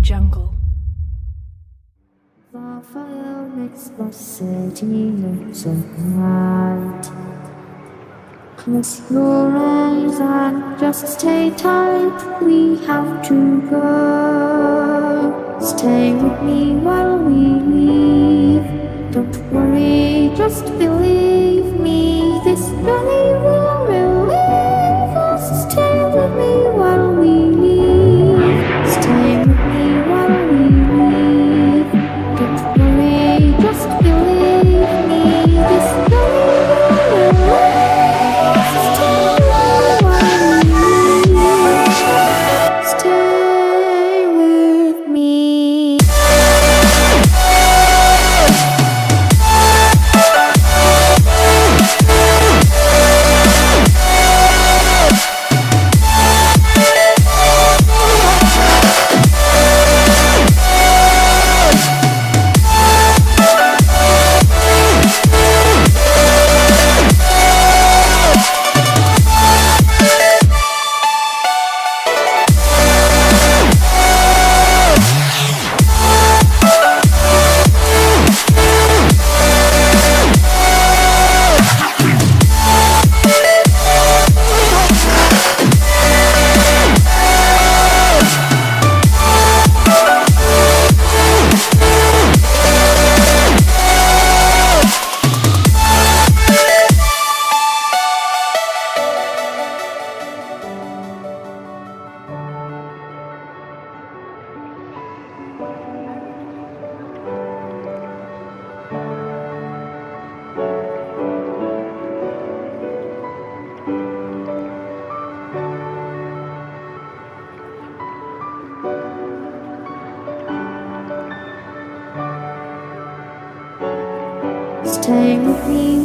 jungle. The fire makes the city look so bright. Close your eyes and just stay tight. We have to go. Stay with me while we leave. Don't worry, just believe me. This journey will relieve us. Stay with me while we leave. Stay with me while we leave. Don't worry, just believe me. This journey will relieve us. Stay while we leave. Stay with me. Stay with me